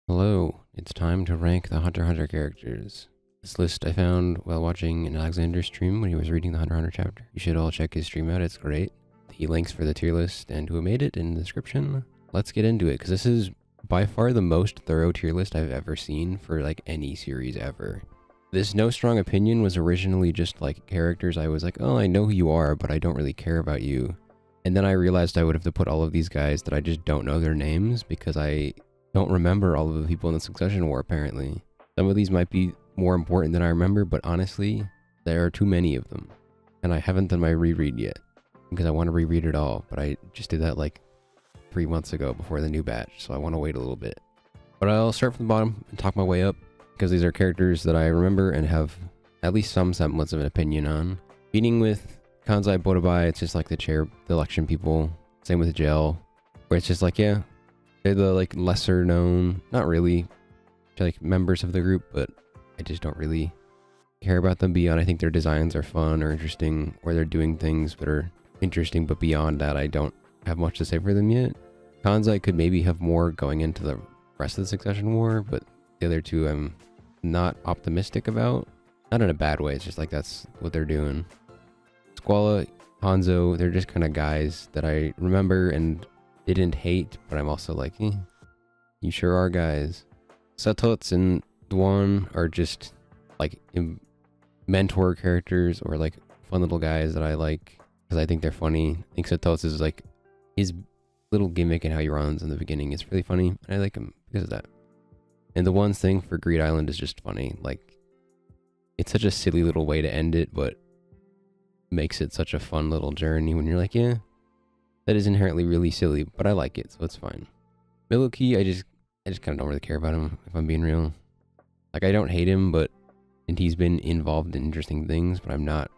Hello, it's time to rank the Hunter x Hunter characters. This list I found while watching an Alexander stream when he was reading the Hunter x Hunter chapter. You should all check his stream out, it's great. The links for the tier list and who made it in the description. Let's get into it, because this is by far the most thorough tier list I've ever seen for like any series ever. This no strong opinion was originally just like characters I was like, oh, I know who you are, but I don't really care about you. And then I realized I would have to put all of these guys that I just don't know their names because I don't remember all of the people in the Succession War, apparently. Some of these might be more important than I remember, but honestly, there are too many of them. And I haven't done my reread yet, because I want to reread it all, but I just did that like 3 months ago before the new batch, so I want to wait a little bit. But I'll start from the bottom and talk my way up, because these are characters that I remember and have at least some semblance of an opinion on. Beginning with Kanzai Borubai, it's just like the election people. Same with Gel, where it's just like, yeah, they're the like lesser known, not really like members of the group, but I just don't really care about them beyond. I think their designs are fun or interesting, or they're doing things that are interesting, but beyond that, I don't have much to say for them yet. Kanzai could maybe have more going into the rest of the Succession War, but the other two I'm not optimistic about. Not in a bad way, it's just like that's what they're doing. Squala, Hanzo, they're just kind of guys that I remember and didn't hate, but I'm also like, you sure are guys. Shoutouts and Dwan are just like mentor characters or like fun little guys that I like because I think they're funny. I think Shoutouts is like his little gimmick and how he runs in the beginning is really funny, and I like him because of that. And the one thing for Greed Island is just funny. Like, it's such a silly little way to end it, but makes it such a fun little journey when you're like, yeah, that is inherently really silly, but I like it, so it's fine. Miluki, I just kind of don't really care about him, if I'm being real. Like, I don't hate him, and he's been involved in interesting things, but I'm not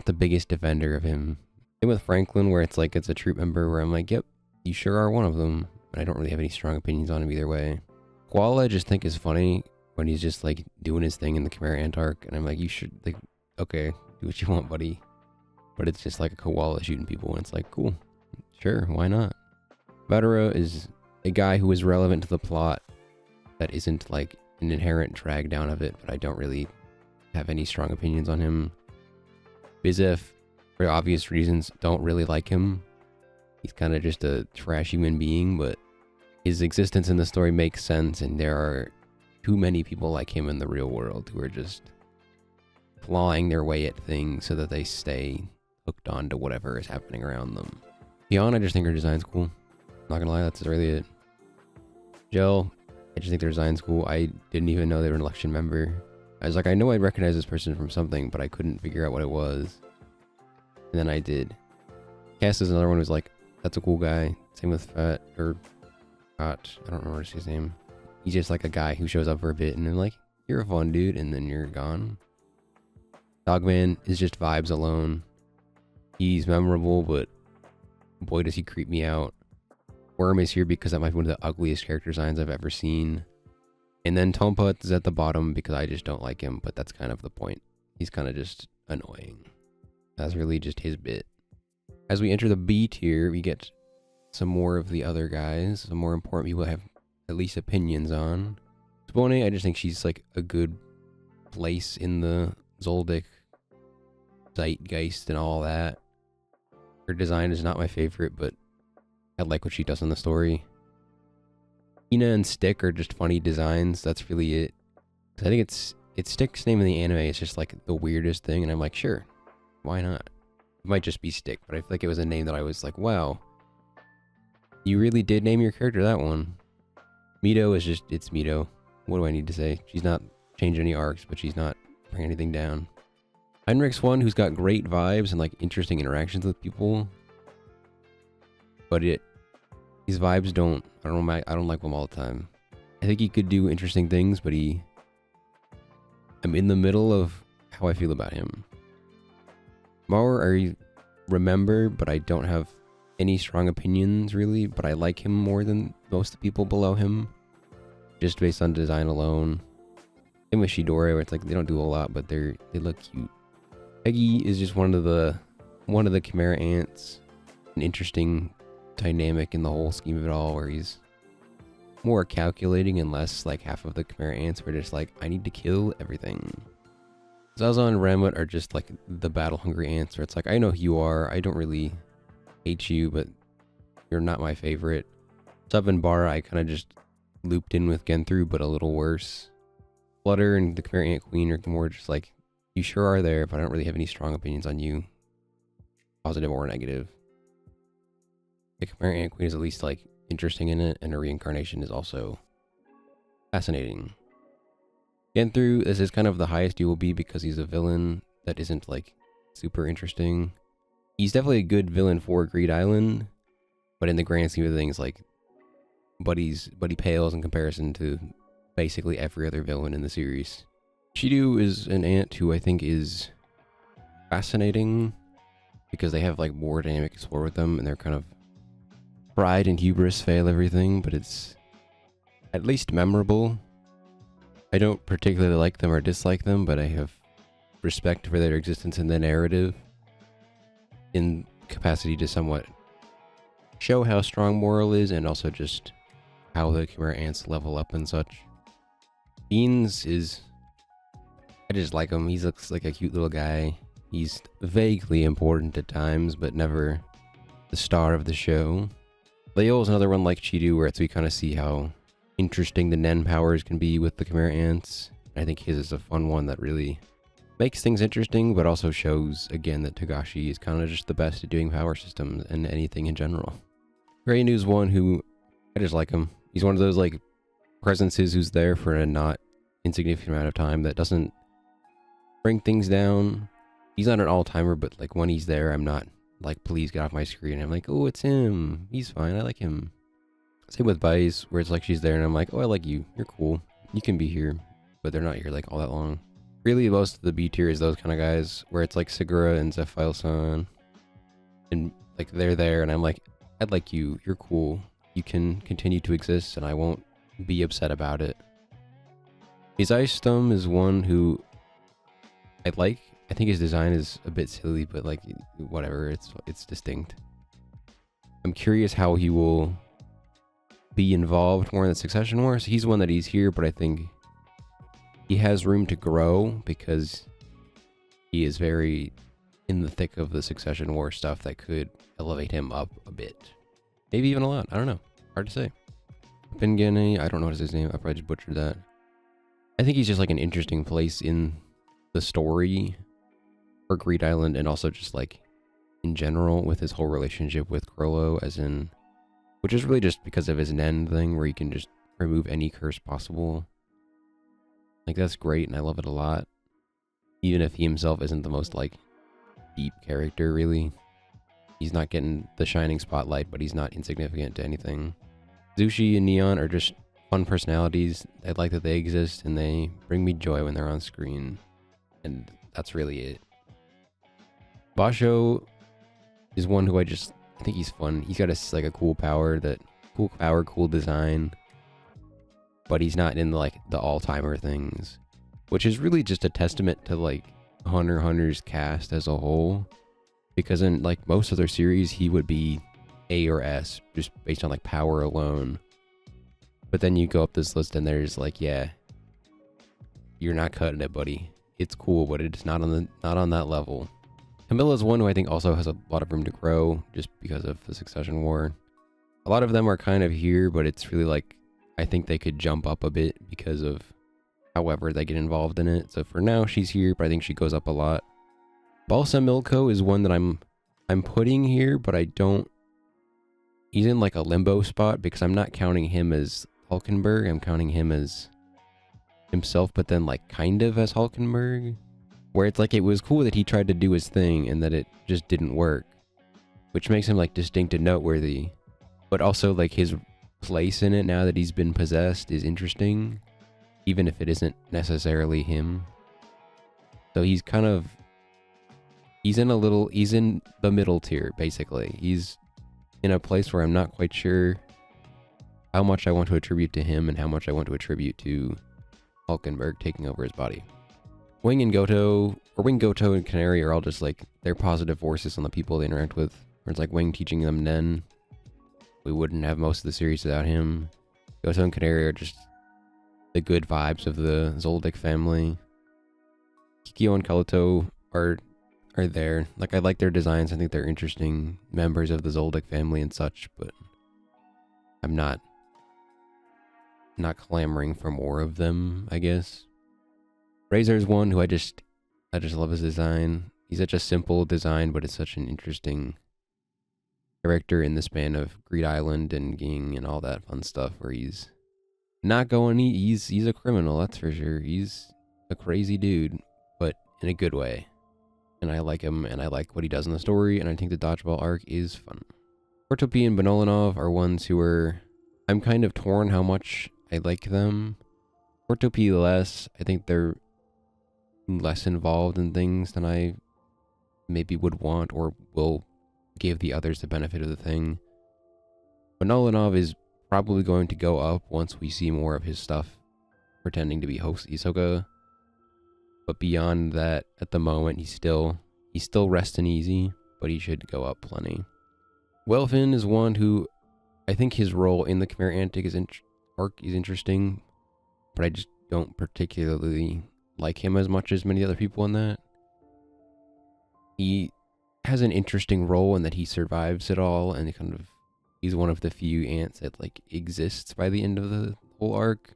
the biggest defender of him. Same with Franklin, where it's like, it's a troop member where I'm like, yep, you sure are one of them, but I don't really have any strong opinions on him either way. Koala I just think is funny when he's just like doing his thing in the Chimera Ant arc, and I'm like, you should, like, okay, do what you want, buddy. But it's just like a koala shooting people, and it's like, cool. Sure, why not? Vedera is a guy who is relevant to the plot that isn't like an inherent drag down of it, but I don't really have any strong opinions on him. Bizef, for obvious reasons, don't really like him. He's kind of just a trash human being, but his existence in the story makes sense, and there are too many people like him in the real world who are just clawing their way at things so that they stay hooked on to whatever is happening around them. Beyond, I just think her design's cool. Not gonna lie, that's really it. Gel, I just think their design's cool. I didn't even know they were an election member. I was like, I know I'd recognize this person from something, but I couldn't figure out what it was. And then I did. Cass is another one who's like, that's a cool guy. Same with Fat, or Scott, I don't remember his name. He's just like a guy who shows up for a bit and then like, you're a fun dude, and then you're gone. Dogman is just vibes alone. He's memorable, but boy does he creep me out. Worm is here because that might be one of the ugliest character designs I've ever seen. And then Tomput is at the bottom because I just don't like him, but that's kind of the point. He's kind of just annoying. That's really just his bit. As we enter the B tier, we get some more of the other guys, some more important people I have at least opinions on. Spone, I just think she's like a good place in the Zoldyck zeitgeist and all that. Her design is not my favorite, but I like what she does in the story. Ina and Stick are just funny designs. That's really it. I think it's Stick's name in the anime. It's just like the weirdest thing, and I'm like, sure, why not? It might just be Stick, but I feel like it was a name that I was like, wow, you really did name your character that one. Mito is just, it's Mito. What do I need to say? She's not changed any arcs, but she's not bringing anything down. Heinrich's one who's got great vibes and like interesting interactions with people, but his vibes don't like them all the time. I think he could do interesting things, but I'm in the middle of how I feel about him. Mauer I remember, but I don't have any strong opinions really, but I like him more than most of the people below him, just based on design alone. Same with Shidori, where it's like they don't do a lot, but they look cute. Peggy is just one of the Chimera Ants. An interesting dynamic in the whole scheme of it all, where he's more calculating and less like half of the Chimera Ants were just like, I need to kill everything. Zaza and Ramut are just like the battle-hungry ants where it's like, I know who you are, I don't really hate you, but you're not my favorite. Sub and Bara I kind of just looped in with Genthru, but a little worse. Flutter and the Chimera Ant Queen are more just like, you sure are there, but I don't really have any strong opinions on you. Positive or negative. The Chimera Ant Queen is at least like interesting in it, and her reincarnation is also fascinating. Genthru, this is kind of the highest you will be because he's a villain that isn't like super interesting. He's definitely a good villain for Greed Island, but in the grand scheme of things, like Buddy pales in comparison to basically every other villain in the series. Shidu is an ant who I think is fascinating because they have like more dynamic explore with them, and they're kind of pride and hubris fail everything, but it's at least memorable. I don't particularly like them or dislike them, but I have respect for their existence in the narrative in capacity to somewhat show how strong Moral is, and also just how the Chimera Ants level up and such. Beans is... I just like him. He looks like a cute little guy. He's vaguely important at times, but never the star of the show. Leo is another one like Chidu, where we kind of see how interesting the Nen powers can be with the Chimera Ants. I think his is a fun one that really makes things interesting, but also shows, again, that Togashi is kind of just the best at doing power systems and anything in general. Greynu's one who, I just like him. He's one of those, like, presences who's there for a not insignificant amount of time that doesn't bring things down. He's not an all-timer, but, like, when he's there, I'm not like, please get off my screen. I'm like, oh, it's him. He's fine. I like him. Same with Bai's, where it's like she's there and I'm like, oh, I like you. You're cool. You can be here. But they're not here, like, all that long. Really, most of the B tier is those kind of guys, where it's like Segura and Zephyl-san. And, like, they're there, and I'm like, I like you. You're cool. You can continue to exist, and I won't be upset about it. His Ice Stum is one who I like. I think his design is a bit silly, but, like, whatever. It's distinct. I'm curious how he will be involved more in the Succession War. So he's one that he's here, but I think he has room to grow because he is very in the thick of the Succession War stuff that could elevate him up a bit. Maybe even a lot. I don't know. Hard to say. Pingene, I don't know what is his name. I probably just butchered that. I think he's just like an interesting place in the story for Greed Island, and also just like in general with his whole relationship with Crollo, as in, which is really just because of his Nen thing where he can just remove any curse possible. Like, that's great, and I love it a lot. Even if he himself isn't the most, like, deep character, really. He's not getting the shining spotlight, but he's not insignificant to anything. Zushi and Neon are just fun personalities. I like that they exist, and they bring me joy when they're on screen. And that's really it. Basho is one who I think he's fun. He's got a cool power, cool design. But he's not in the all-timer things, which is really just a testament to like Hunter x Hunter's cast as a whole, because in like most of their series he would be A or S just based on like power alone. But then you go up this list and there's like, yeah, you're not cutting it, buddy. It's cool, but it's not on that level. Camilla's one who I think also has a lot of room to grow just because of the Succession War. A lot of them are kind of here, but it's really like, I think they could jump up a bit because of however they get involved in it. So for now, she's here, but I think she goes up a lot. Balsa Milko is one that I'm putting here, but I don't... He's in like a limbo spot because I'm not counting him as Hulkenberg. I'm counting him as himself, but then like kind of as Hulkenberg. Where it's like, it was cool that he tried to do his thing and that it just didn't work. Which makes him like distinct and noteworthy. But also like his place in it now that he's been possessed is interesting, even if it isn't necessarily him. So he's in the middle tier, basically. He's in a place where I'm not quite sure how much I want to attribute to him and how much I want to attribute to Hulkenberg taking over his body. Wing and Goto and Canary are all just like, they're positive forces on the people they interact with. Where it's like Wing teaching them Nen. We wouldn't have most of the series without him. Goto and Canary are just the good vibes of the Zoldyck family. Kikyo and Kabuto are there. Like, I like their designs. I think they're interesting members of the Zoldyck family and such, but I'm not clamoring for more of them, I guess. Razor's one who I just love his design. He's such a simple design, but it's such an interesting character in the span of Greed Island and Ging and all that fun stuff where he's not going, he's a criminal, that's for sure. He's a crazy dude, but in a good way. And I like him, and I like what he does in the story, and I think the Dodgeball arc is fun. Portopee and Benolinov are ones who are... I'm kind of torn how much I like them. Portopee less. I think they're less involved in things than I maybe would want or will give the others the benefit of the thing. Benolinov is probably going to go up once we see more of his stuff pretending to be host Hisoka. But beyond that, at the moment, he's still resting easy, but he should go up plenty. Wellfin is one who I think his role in the Chimera Antic arc is interesting, but I just don't particularly like him as much as many other people in that. He has an interesting role in that he survives it all, and he's one of the few ants that like exists by the end of the whole arc.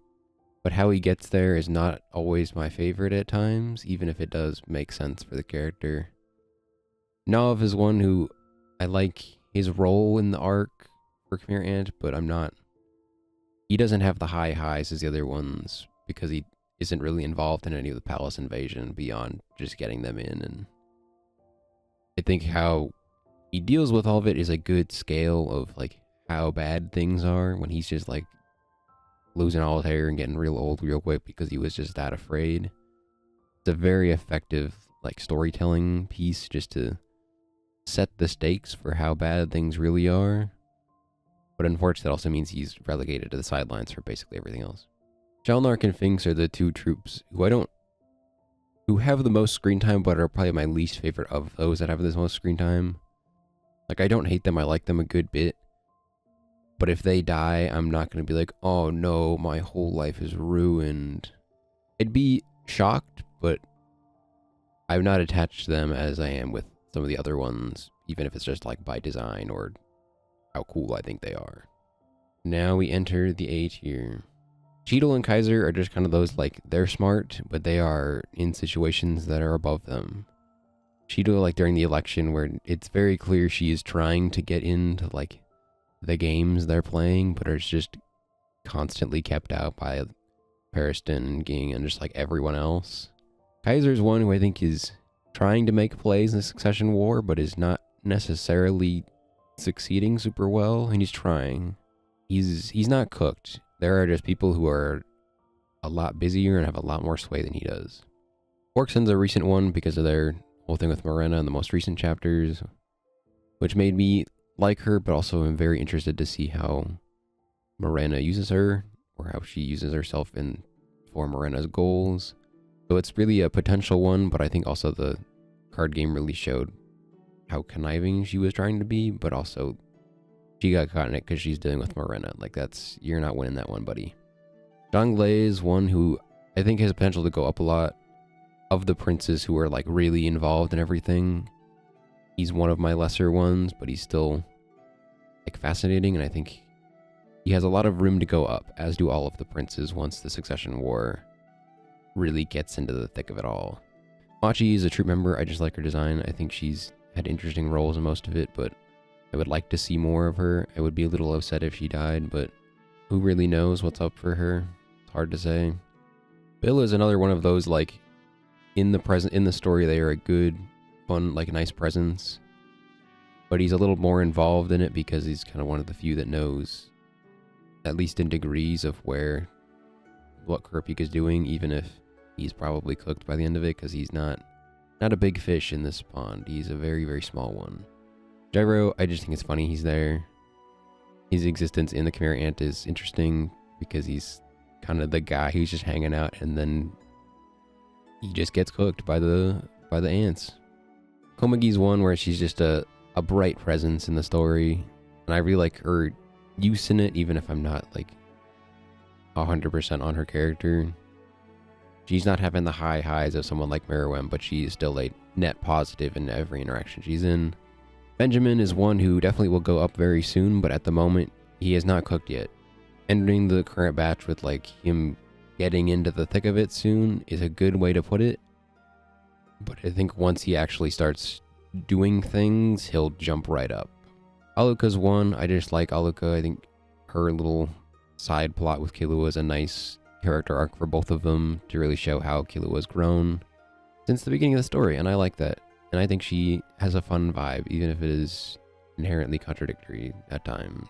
But how he gets there is not always my favorite at times, even if it does make sense for the character. Nav is one who I like his role in the arc for Chimera Ant, but he doesn't have the high highs as the other ones because he isn't really involved in any of the palace invasion beyond just getting them in. And I think how he deals with all of it is a good scale of like how bad things are when he's just like losing all his hair and getting real old real quick because he was just that afraid. It's a very effective like storytelling piece just to set the stakes for how bad things really are. But unfortunately, that also means he's relegated to the sidelines for basically everything else. Shalnark and Finks are the two troops who have the most screen time, but are probably my least favorite of those that have the most screen time. Like, I don't hate them, I like them a good bit. But if they die, I'm not going to be like, oh no, my whole life is ruined. I'd be shocked, but I'm not attached to them as I am with some of the other ones, even if it's just like by design or how cool I think they are. Now we enter the A tier. Cheadle and Kaiser are just kind of those, like, they're smart, but they are in situations that are above them. Cheadle, like, during the election where it's very clear she is trying to get into, like, the games they're playing, but are just constantly kept out by Pariston and Ging and just, like, everyone else. Kaiser's one who I think is trying to make plays in the Succession War, but is not necessarily succeeding super well, and he's trying. He's not cooked. There are just people who are a lot busier and have a lot more sway than he does. Orkson's a recent one because of their whole thing with Morena in the most recent chapters, which made me like her, but also am very interested to see how Morena uses her, or how she uses herself for Morena's goals. So it's really a potential one, but I think also the card game really showed how conniving she was trying to be, but also she got caught in it because she's dealing with Morena. Like, you're not winning that one, buddy. Zhonglei is one who I think has potential to go up a lot. Of the princes who are like really involved in everything, he's one of my lesser ones, but he's still like fascinating, and I think he has a lot of room to go up, as do all of the princes once the Succession War really gets into the thick of it all. Machi is a troop member. I just like her design. I think she's had interesting roles in most of it, but I would like to see more of her. I would be a little upset if she died, but who really knows what's up for her? It's hard to say. Bill is another one of those, like, in the story they are a good, fun, like, nice presence, but he's a little more involved in it because he's kind of one of the few that knows, at least in degrees, of what Kurapika's doing, even if he's probably cooked by the end of it, because he's not a big fish in this pond. He's a very, very small one. Gyro, I just think it's funny he's there. His existence in the Chimera Ant is interesting because he's kind of the guy who's just hanging out, and then he just gets cooked by the ants. Komugi's one where she's just a bright presence in the story, and I really like her use in it, even if I'm not like 100% on her character. She's not having the high highs of someone like Meruem, but she's still a net positive in every interaction she's in. Benjamin is one who definitely will go up very soon, but at the moment, he is not cooked yet. Entering the current batch with like him getting into the thick of it soon is a good way to put it. But I think once he actually starts doing things, he'll jump right up. Aluka's one. I just like Aluka. I think her little side plot with Killua is a nice character arc for both of them to really show how Killua's grown since the beginning of the story, and I like that. And I think she has a fun vibe, even if it is inherently contradictory at times.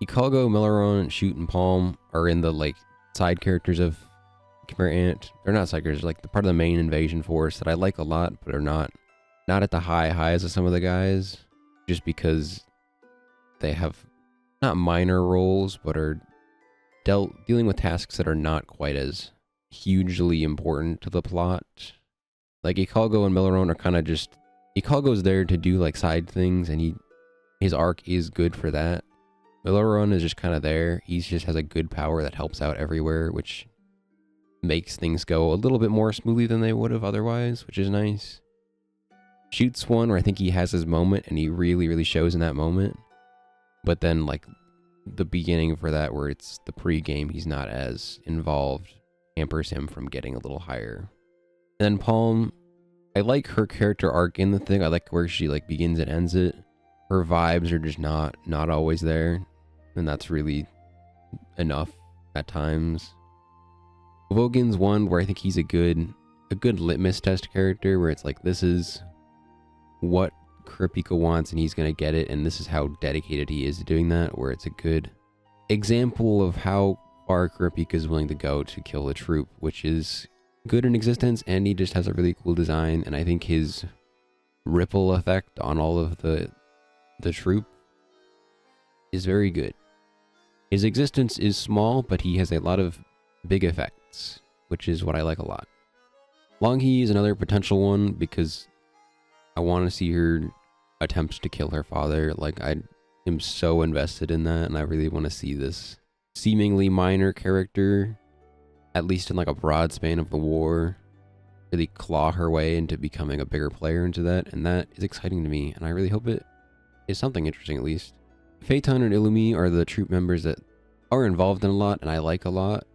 Ikalgo, Meleron, Shoot, and Palm are in the like side characters of Khmer Ant. They're not side characters, like the part of the main invasion force that I like a lot, but are not at the high highs of some of the guys, just because they have not minor roles, but are dealing with tasks that are not quite as hugely important to the plot. Like Ikalgo and Meleron are kind of just, Ikalgo's there to do like side things, and his arc is good for that. Meleron is just kind of there. He just has a good power that helps out everywhere, which makes things go a little bit more smoothly than they would have otherwise, which is nice. Shoot's one where I think he has his moment, and he really, really shows in that moment. But then like the beginning for that, where it's the pre-game, he's not as involved, hampers him from getting a little higher. And then Palm, I like her character arc in the thing. I like where she like begins and ends it. Her vibes are just not always there, and that's really enough at times. Vogan's one where I think he's a good litmus test character, where it's like, this is what Kurapika wants and he's gonna get it, and this is how dedicated he is to doing that, where it's a good example of how far Kurapika is willing to go to kill a troop, which is good in existence, and he just has a really cool design, and I think his ripple effect on all of the troop is very good. His existence is small, but he has a lot of big effects, which is what I like a lot. Longhee is another potential one, because I want to see her attempt to kill her father. Like, I am so invested in that, and I really want to see this seemingly minor character, at least in like a broad span of the war, really claw her way into becoming a bigger player into that, and that is exciting to me, and I really hope it is something interesting at least. Phaeton and Illumi are the troop members that are involved in a lot, and I like a lot,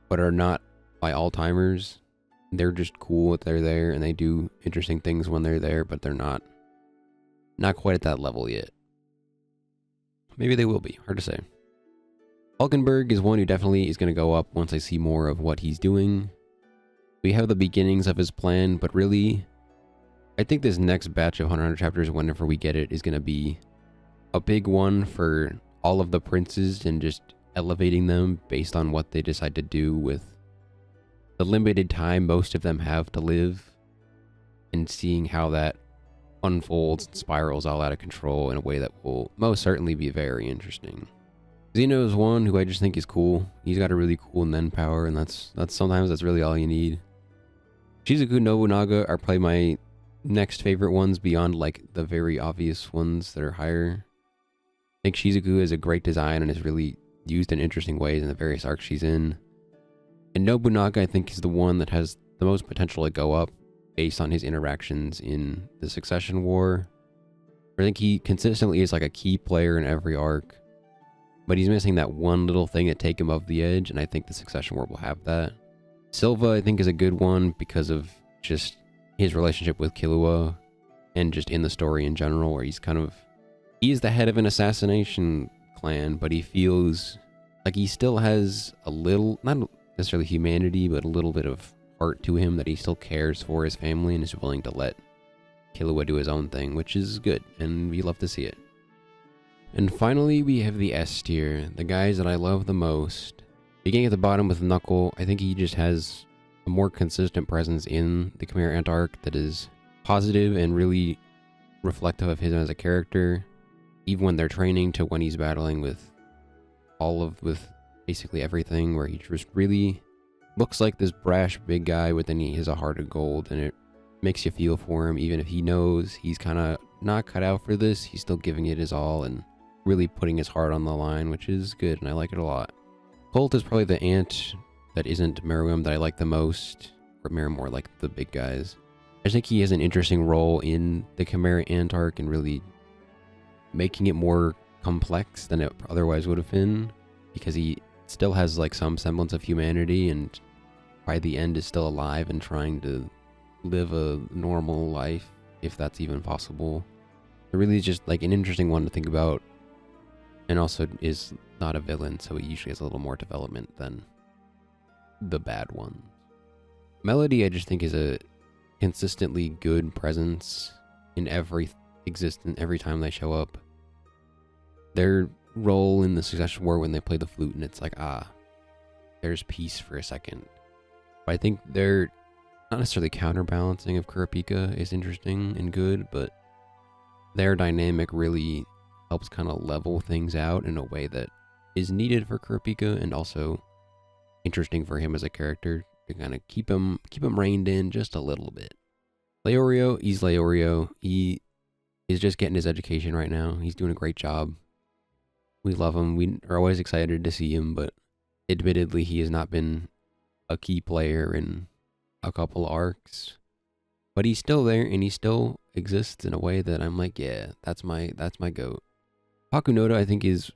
but are not my all-timers. They're just cool if they're there, and they do interesting things when they're there, but they're not quite at that level yet. Maybe they will be, hard to say. Hulkenberg is one who definitely is going to go up once I see more of what he's doing. We have the beginnings of his plan, but really, I think this next batch of 100 chapters, whenever we get it, is going to be a big one for all of the princes, and just elevating them based on what they decide to do with the limited time most of them have to live, and seeing how that unfolds and spirals all out of control in a way that will most certainly be very interesting. Zeno is one who I just think is cool. He's got a really cool Nen power, and that's sometimes that's really all you need. Shizuku Nobunaga are probably my next favorite ones beyond like the very obvious ones that are higher. I think Shizuku is a great design and is really used in interesting ways in the various arcs she's in. And Nobunaga, I think, is the one that has the most potential to go up based on his interactions in the Succession War. I think he consistently is like a key player in every arc, but he's missing that one little thing that take him over the edge, and I think the Succession War will have that. Silva, I think, is a good one because of just his relationship with Killua, and just in the story in general, where he is the head of an assassination clan, but he feels like he still has a little, not necessarily humanity, but a little bit of heart to him, that he still cares for his family and is willing to let Killua do his own thing, which is good, and we love to see it. And finally, we have the S tier, the guys that I love the most. Beginning at the bottom with Knuckle, I think he just has a more consistent presence in the Khmer Ant arc that is positive and really reflective of him as a character, even when they're training to when he's battling with basically everything, where he just really looks like this brash big guy, but then he has a heart of gold, and it makes you feel for him. Even if he knows he's kind of not cut out for this, he's still giving it his all and really putting his heart on the line, which is good, and I like it a lot. Colt is probably the ant that isn't Meruem that I like the most, or Marimore, like the big guys. I think he has an interesting role in the Chimera Ant arc and really making it more complex than it otherwise would have been, because he still has like some semblance of humanity and by the end is still alive and trying to live a normal life, if that's even possible. It really is just like an interesting one to think about, and also is not a villain, so he usually has a little more development than the bad ones. Melody, I just think, is a consistently good presence in every existence every time they show up. Their role in the Succession War when they play the flute and it's like, there's peace for a second. But I think they're not necessarily counterbalancing of Kurapika is interesting and good, but their dynamic really helps kind of level things out in a way that is needed for Kurapika and also interesting for him as a character to kind of keep him reined in just a little bit. Leorio, he's Leorio. He is just getting his education right now. He's doing a great job. We love him. We are always excited to see him, but admittedly, he has not been a key player in a couple arcs. But he's still there, and he still exists in a way that I'm like, yeah, that's my goat. Hakunoda, I think, is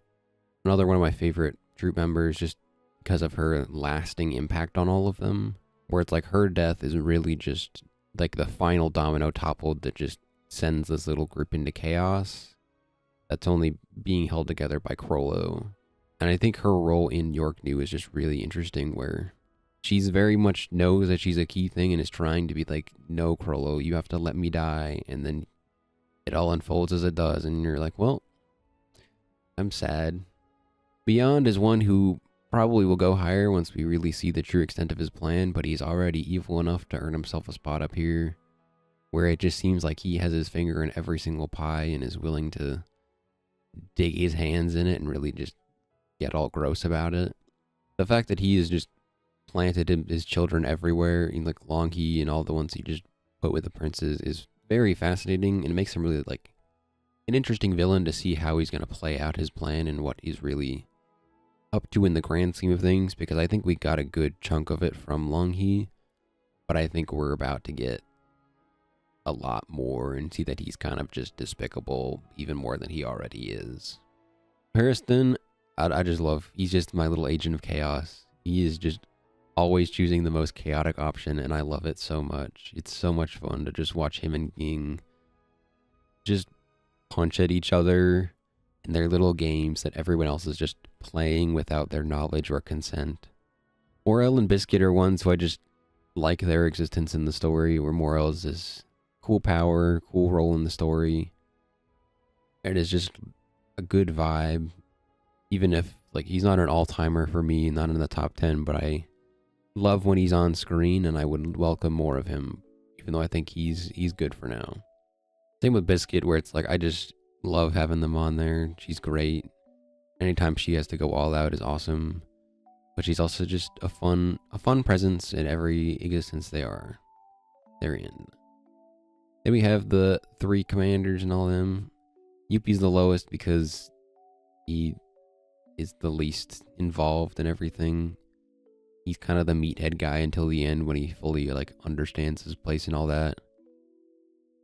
another one of my favorite troop members, just because of her lasting impact on all of them. Where it's like her death is really just like the final domino toppled that just sends this little group into chaos. That's only being held together by Crollo. And I think her role in York New is just really interesting, where she's very much knows that she's a key thing and is trying to be like, no, Crollo, you have to let me die. And then it all unfolds as it does. And you're like, well, I'm sad. Beyond is one who probably will go higher once we really see the true extent of his plan, but he's already evil enough to earn himself a spot up here, where it just seems like he has his finger in every single pie and is willing to dig his hands in it and really just get all gross about it. The fact that he has just planted his children everywhere, in like Longhi and all the ones he just put with the princes, is very fascinating, and it makes him really like an interesting villain to see how he's going to play out his plan and what he's really up to in the grand scheme of things, because I think we got a good chunk of it from Longhi, but I think we're about to get a lot more and see that he's kind of just despicable even more than he already is. Pariston, I just love, he's just my little agent of chaos. He is just always choosing the most chaotic option, and I love it so much. It's so much fun to just watch him and Ging just punch at each other in their little games that everyone else is just playing without their knowledge or consent. Morel and Biscuit are ones who I just like their existence in the story, where Morel is this cool power, cool role in the story. It is just a good vibe, even if like he's not an all-timer for me, not in the top 10, but I love when he's on screen and I would welcome more of him, even though I think he's good for now. Same with Biscuit, where it's like I just love having them on there. She's great. Anytime she has to go all out is awesome. But she's also just a fun presence in every existence they're in. Then we have the 3 commanders and all of them. Yuppie's the lowest because he is the least involved in everything. He's kind of the meathead guy until the end when he fully like understands his place and all that.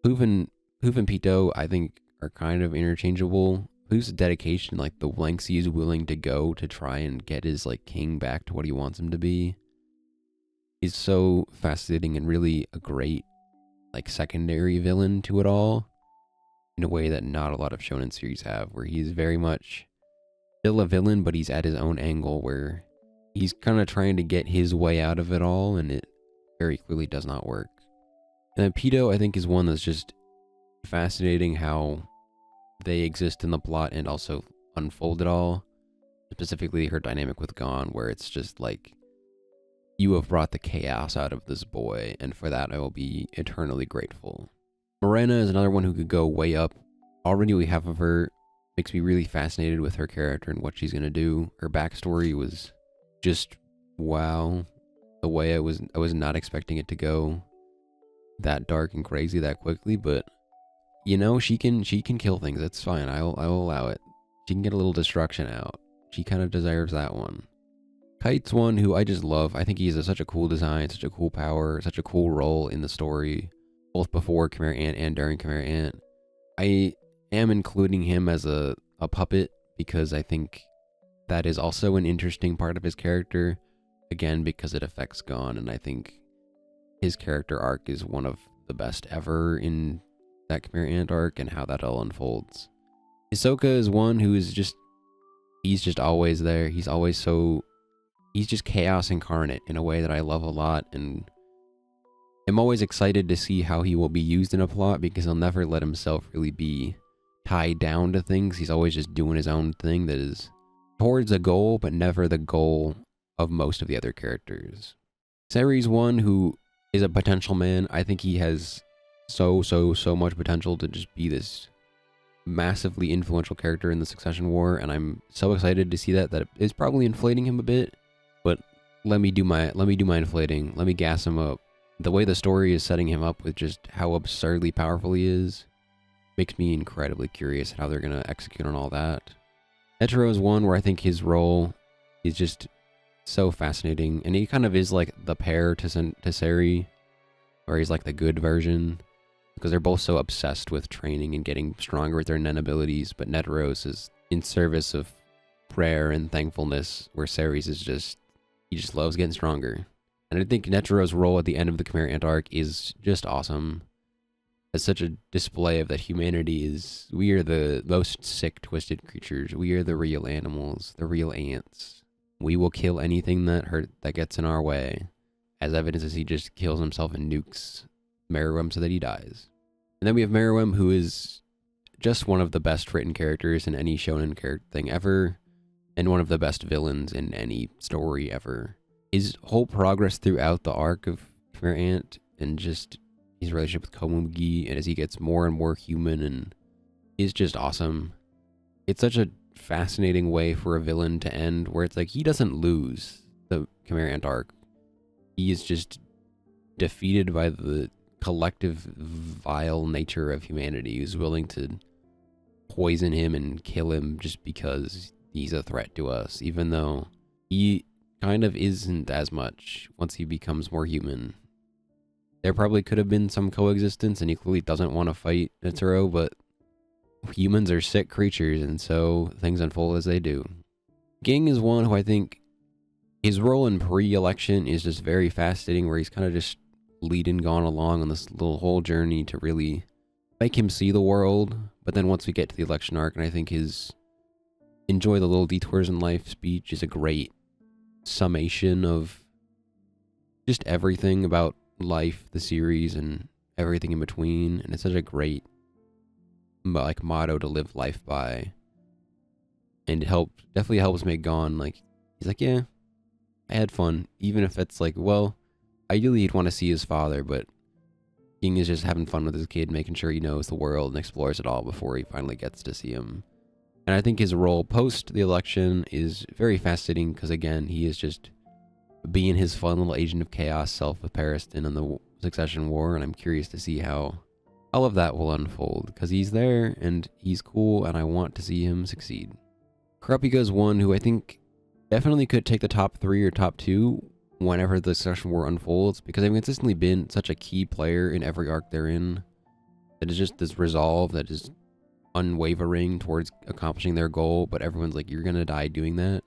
Poof and Pito, I think, are kind of interchangeable. Poof's dedication, like the lengths he is willing to go to try and get his like king back to what he wants him to be, is so fascinating and really a great like secondary villain to it all, in a way that not a lot of shonen series have, where he's very much still a villain, but he's at his own angle where he's kind of trying to get his way out of it all, and it very clearly does not work. And then Pito, I think, is one that's just fascinating how they exist in the plot and also unfold it all. Specifically her dynamic with Gon, where it's just like, you have brought the chaos out of this boy, and for that I will be eternally grateful. Morena is another one who could go way up. Already we have of her, makes me really fascinated with her character and what she's going to do. Her backstory was just wow. The way I was not expecting it to go that dark and crazy that quickly, but you know, she can kill things. That's fine. I will allow it. She can get a little destruction out. She kind of deserves that one. Kite's one who I just love. I think he's such a cool design, such a cool power, such a cool role in the story, both before Chimera Ant and during Chimera Ant. I am including him as a puppet because I think that is also an interesting part of his character, again, because it affects Gon, and I think his character arc is one of the best ever in that Chimera Ant arc and how that all unfolds. Hisoka is one who is just, he's just always there. He's always so, he's just chaos incarnate in a way that I love a lot, and I'm always excited to see how he will be used in a plot because he'll never let himself really be tied down to things. He's always just doing his own thing that is towards a goal, but never the goal of most of the other characters. Seri's one who is a potential man. I think he has so much potential to just be this massively influential character in the Succession War, and I'm so excited to see that it's probably inflating him a bit, but let me do my inflating. Let me gas him up. The way the story is setting him up with just how absurdly powerful he is makes me incredibly curious how they're going to execute on all that. Netero is one where I think his role is just so fascinating, and he kind of is like the pair to Seri, or he's like the good version, because they're both so obsessed with training and getting stronger with their nen abilities, but Netero's is in service of prayer and thankfulness, where Seri's is just, he just loves getting stronger. And I think Netero's role at the end of the Chimera Ant arc is just awesome. It's such a display of that humanity is, we are the most sick, twisted creatures. We are the real animals, the real ants. We will kill anything that gets in our way, as evidence as he just kills himself and nukes Meruem so that he dies. And then we have Meruem, who is just one of the best written characters in any shonen thing ever, and one of the best villains in any story ever. His whole progress throughout the arc of Chimera Ant, and just his relationship with Komugi, and as he gets more and more human, and is just awesome. It's such a fascinating way for a villain to end, where it's like he doesn't lose the Chimera Ant arc. He is just defeated by the collective vile nature of humanity, who's willing to poison him and kill him just because he's a threat to us, even though he kind of isn't as much once he becomes more human. There probably could have been some coexistence, and he clearly doesn't want to fight Netero, but humans are sick creatures, and so things unfold as they do. Ging is one who I think his role in pre-election is just very fascinating, where he's kind of just leading Gon along on this little whole journey to really make him see the world. But then once we get to the election arc, and I think his enjoy the little detours in life speech is a great summation of just everything about life, the series, and everything in between. And it's such a great like motto to live life by, and it definitely helps make Gon like, he's like, yeah, I had fun, even if it's like, well, ideally he'd want to see his father, but King is just having fun with his kid, making sure he knows the world and explores it all before he finally gets to see him. And I think his role post the election is very fascinating, because again, he is just being his fun little agent of chaos self with Pariston in the Succession War, and I'm curious to see how all of that will unfold, because he's there and he's cool, and I want to see him succeed. Kurapika is one who I think definitely could take the top 3 or top 2 whenever the Succession War unfolds, because they've consistently been such a key player in every arc they're in, that is just this resolve that is unwavering towards accomplishing their goal, but everyone's like, you're gonna die doing that.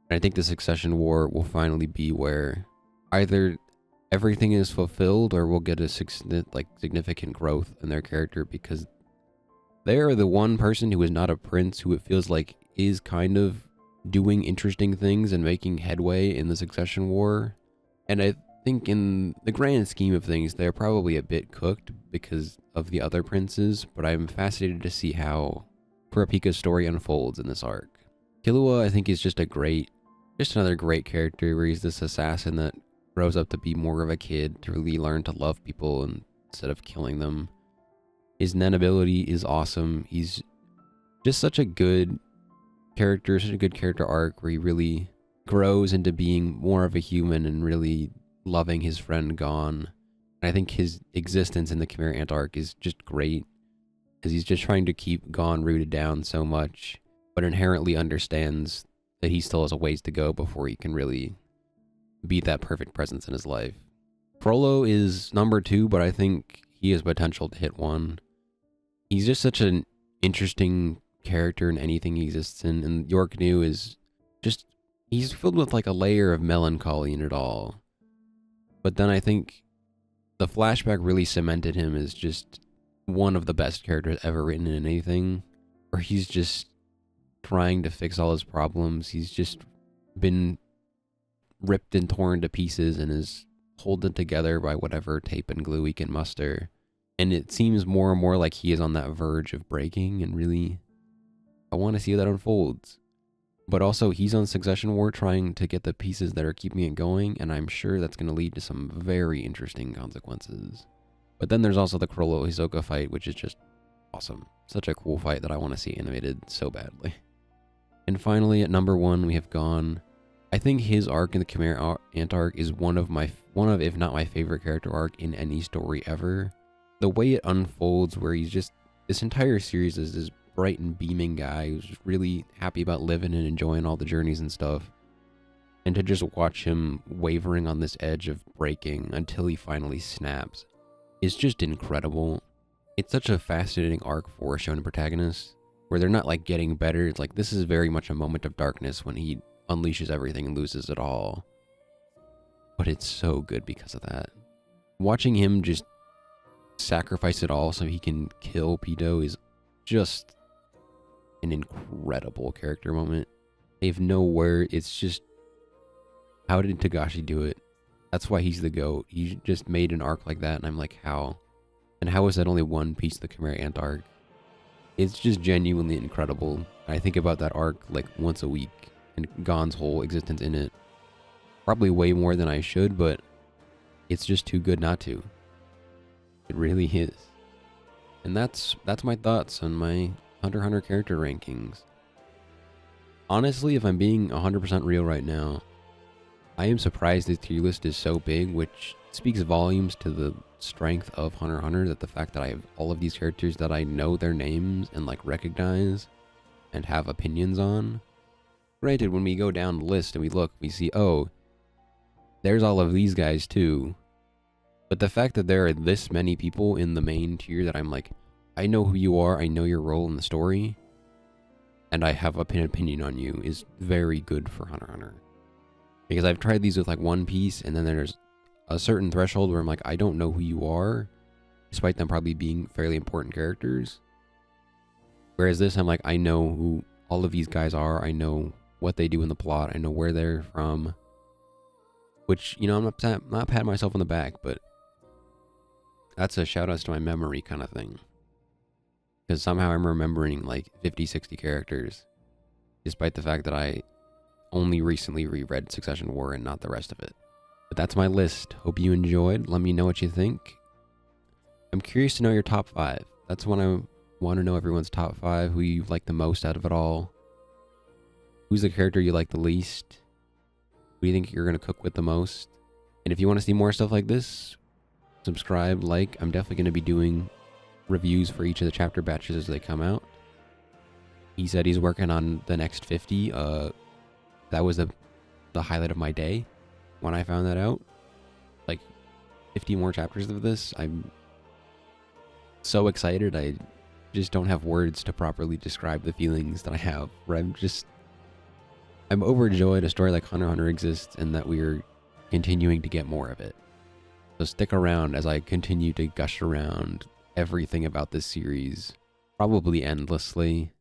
And I think the Succession War will finally be where either everything is fulfilled, or we'll get a significant growth in their character, because they are the one person who is not a prince, who it feels like is kind of doing interesting things and making headway in the Succession War. And I think in the grand scheme of things, they're probably a bit cooked because of the other princes, but I'm fascinated to see how Kurapika's story unfolds in this arc. Killua, I think, is just another great character, where he's this assassin that grows up to be more of a kid, to really learn to love people instead of killing them. His nen ability is awesome. He's just such a good character, such a good character arc, where he really grows into being more of a human and really loving his friend Gon. And I think his existence in the Chimera Ant arc is just great, because he's just trying to keep Gon rooted down so much, but inherently understands that he still has a ways to go before he can really be that perfect presence in his life. Frollo is number 2, but I think he has potential to hit 1. He's just such an interesting character in anything he exists in, and York New is just, he's filled with like a layer of melancholy in it all. But then I think the flashback really cemented him as just one of the best characters ever written in anything, where he's just trying to fix all his problems. He's just been ripped and torn to pieces and is holding together by whatever tape and glue he can muster. And it seems more and more like he is on that verge of breaking, and really, I want to see how that unfolds. But also, he's on Succession War trying to get the pieces that are keeping it going, and I'm sure that's going to lead to some very interesting consequences. But then there's also the Chrollo-Hisoka fight, which is just awesome. Such a cool fight that I want to see animated so badly. And finally, at number 1, we have Gon. I think his arc in the Chimera Ant arc is one of, if not my favorite character arc in any story ever. The way it unfolds, where he's just, this entire series is this bright and beaming guy who's really happy about living and enjoying all the journeys and stuff. And to just watch him wavering on this edge of breaking until he finally snaps is just incredible. It's such a fascinating arc for a shonen protagonist, where they're not like getting better. It's like, this is very much a moment of darkness when he unleashes everything and loses it all. But it's so good because of that. Watching him just sacrifice it all so he can kill Pito is just an incredible character moment. They have no word. It's just, how did Togashi do it? That's why he's the GOAT. He just made an arc like that, and I'm like, how? And how is that only one piece of the Chimera Ant arc? It's just genuinely incredible. I think about that arc like once a week, and Gon's whole existence in it. Probably way more than I should, but it's just too good not to. It really is. And that's my thoughts on my Hunter x Hunter character rankings. Honestly, if I'm being 100% real right now, I am surprised this tier list is so big, which speaks volumes to the strength of Hunter x Hunter, that the fact that I have all of these characters that I know their names and like recognize and have opinions on. Granted, when we go down the list and we look, we see, oh, there's all of these guys too. But the fact that there are this many people in the main tier that I'm like, I know who you are, I know your role in the story, and I have an opinion on you, is very good for Hunter x Hunter. Because I've tried these with like One Piece, and then there's a certain threshold where I'm like, I don't know who you are, despite them probably being fairly important characters. Whereas this, I'm like, I know who all of these guys are, I know what they do in the plot, I know where they're from. Which, you know, I'm not patting myself on the back, but that's a shout out to my memory kind of thing. Because somehow I'm remembering like 50, 60 characters, despite the fact that I only recently reread Succession War and not the rest of it. But that's my list. Hope you enjoyed. Let me know what you think. I'm curious to know your top 5. That's when I want to know everyone's top 5, who you like the most out of it all. Who's the character you like the least? Who do you think you're going to cook with the most? And if you want to see more stuff like this, subscribe, like. I'm definitely going to be doing reviews for each of the chapter batches as they come out. He said he's working on the next 50. That was the highlight of my day when I found that out. Like 50 more chapters of this. I'm so excited. I just don't have words to properly describe the feelings that I have. Where I'm overjoyed a story like Hunter x Hunter exists, and that we're continuing to get more of it. So stick around as I continue to gush around everything about this series, probably endlessly.